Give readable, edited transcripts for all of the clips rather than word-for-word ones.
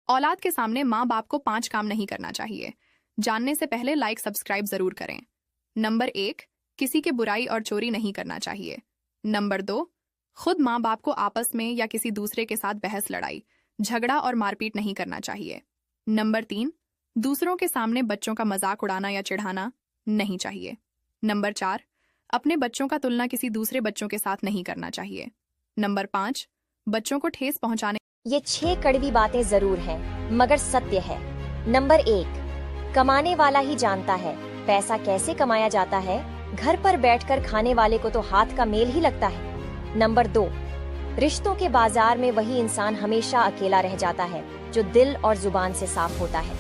औलाद के सामने माँ बाप को 5 काम नहीं करना चाहिए। जानने से पहले लाइक सब्सक्राइब जरूर करें। नंबर 1, किसी के बुराई और चोरी नहीं करना चाहिए। नंबर 2, खुद माँ बाप को आपस में या किसी दूसरे के साथ बहस लड़ाई, झगड़ा और मारपीट नहीं करना चाहिए। नंबर 3, दूसरों के सामने बच्चों का मजाक उड़ाना या चिढ़ाना नहीं चाहिए। नंबर 4, अपने बच्चों का तुलना किसी दूसरे बच्चों के साथ नहीं करना चाहिए। नंबर 5, बच्चों को ठेस पहुंचाने ये 6 कड़वी बातें जरूर हैं, मगर सत्य है। नंबर 1, कमाने वाला ही जानता है पैसा कैसे कमाया जाता है। घर पर बैठकर खाने वाले को तो हाथ का मेल ही लगता है। नंबर 2, रिश्तों के बाजार में वही इंसान हमेशा अकेला रह जाता है जो दिल और जुबान से साफ होता है।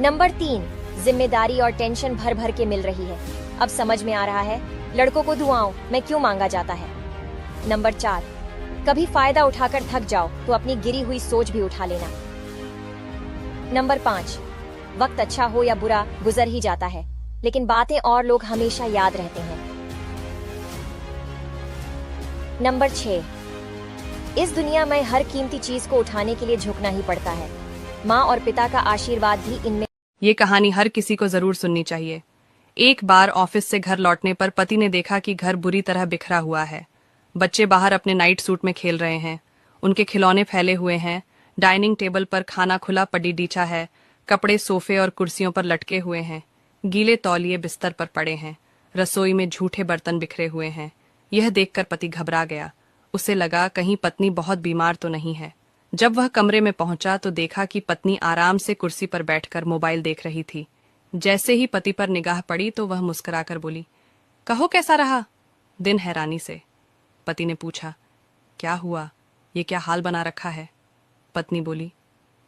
नंबर 3, जिम्मेदारी और टेंशन भर भर के मिल रही है। अब समझ में आ रहा है लड़कों को दुआओं में क्यों मांगा जाता है। नंबर 4, कभी फायदा उठाकर थक जाओ तो अपनी गिरी हुई सोच भी उठा लेना। नंबर 5, वक्त अच्छा हो या बुरा गुजर ही जाता है, लेकिन बातें और लोग हमेशा याद रहते हैं। नंबर 6, इस दुनिया में हर कीमती चीज को उठाने के लिए झुकना ही पड़ता है। माँ और पिता का आशीर्वाद भी इनमें। ये कहानी हर किसी को जरूर सुननी चाहिए। एक बार ऑफिस से घर लौटने पर पति ने देखा कि घर बुरी तरह बिखरा हुआ है। बच्चे बाहर अपने नाइट सूट में खेल रहे हैं, उनके खिलौने फैले हुए हैं, डाइनिंग टेबल पर खाना खुला पडीडीचा है, कपड़े सोफे और कुर्सियों पर लटके हुए हैं, गीले तौलिए बिस्तर पर पड़े हैं, रसोई में झूठे बर्तन बिखरे हुए हैं। यह देखकर पति घबरा गया। उसे लगा कहीं पत्नी बहुत बीमार तो नहीं है। जब वह कमरे में पहुंचा तो देखा कि पत्नी आराम से कुर्सी पर बैठकर मोबाइल देख रही थी। जैसे ही पति पर निगाह पड़ी तो वह मुस्कुराकर बोली, कहो कैसा रहा दिन। हैरानी से पति ने पूछा, क्या हुआ, ये क्या हाल बना रखा है। पत्नी बोली,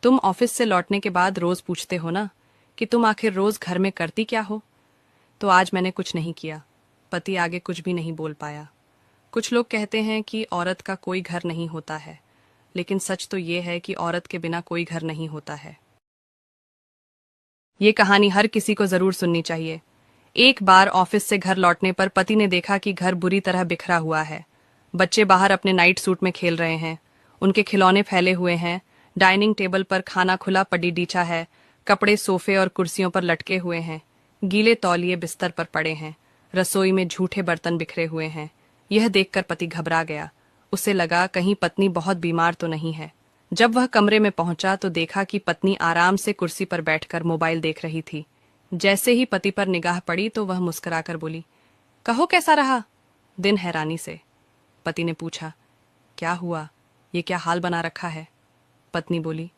तुम ऑफिस से लौटने के बाद रोज पूछते हो ना कि तुम आखिर रोज घर में करती क्या हो, तो आज मैंने कुछ नहीं किया। पति आगे कुछ भी नहीं बोल पाया। कुछ लोग कहते हैं कि औरत का कोई घर नहीं होता है, लेकिन सच तो ये है कि औरत के बिना कोई घर नहीं होता है। ये कहानी हर किसी को जरूर सुननी चाहिए। एक बार ऑफिस से घर लौटने पर पति ने देखा कि घर बुरी तरह बिखरा हुआ है। बच्चे बाहर अपने नाइट सूट में खेल रहे हैं, उनके खिलौने फैले हुए हैं, डाइनिंग टेबल पर खाना खुला पडीडीचा है, कपड़े सोफे और कुर्सियों पर लटके हुए हैं, गीले तौलिए बिस्तर पर पड़े हैं, रसोई में झूठे बर्तन बिखरे हुए हैं। यह देखकर पति घबरा गया। उसे लगा कहीं पत्नी बहुत बीमार तो नहीं है। जब वह कमरे में पहुंचा तो देखा कि पत्नी आराम से कुर्सी पर बैठकर मोबाइल देख रही थी। जैसे ही पति पर निगाह पड़ी तो वह मुस्कुराकर बोली, कहो कैसा रहा दिन। हैरानी से पति ने पूछा, क्या हुआ, ये क्या हाल बना रखा है। पत्नी बोली,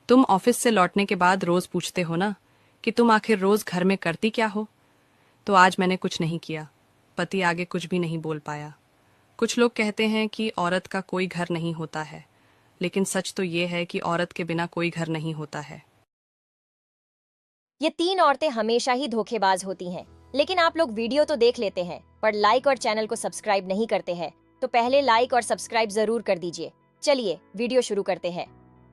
तुम ऑफिस से लौटने के बाद रोज पूछते हो ना कि तुम आखिर रोज घर में करती क्या हो, तो आज मैंने कुछ नहीं किया। पति आगे कुछ भी नहीं बोल पाया। कुछ लोग कहते हैं कि औरत का कोई घर नहीं होता है, लेकिन सच तो ये है कि औरत के बिना कोई घर नहीं होता है। ये 3 औरतें हमेशा ही धोखेबाज होती हैं, लेकिन आप लोग वीडियो तो देख लेते हैं पर लाइक और चैनल को सब्सक्राइब नहीं करते हैं, तो पहले लाइक और सब्सक्राइब जरूर कर दीजिए। चलिए वीडियो शुरू करते हैं।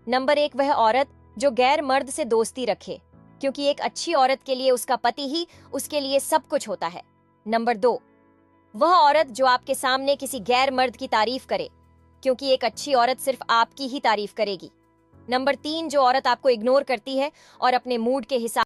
नंबर 1, वह औरत जो गैर मर्द से दोस्ती रखे, क्योंकि एक अच्छी औरत के लिए उसका पति ही उसके लिए सब कुछ होता है। नंबर 2, वह औरत जो आपके सामने किसी गैर मर्द की तारीफ करे, क्योंकि एक अच्छी औरत सिर्फ आपकी ही तारीफ करेगी। नंबर 3, जो औरत आपको इग्नोर करती है और अपने मूड के हिसाब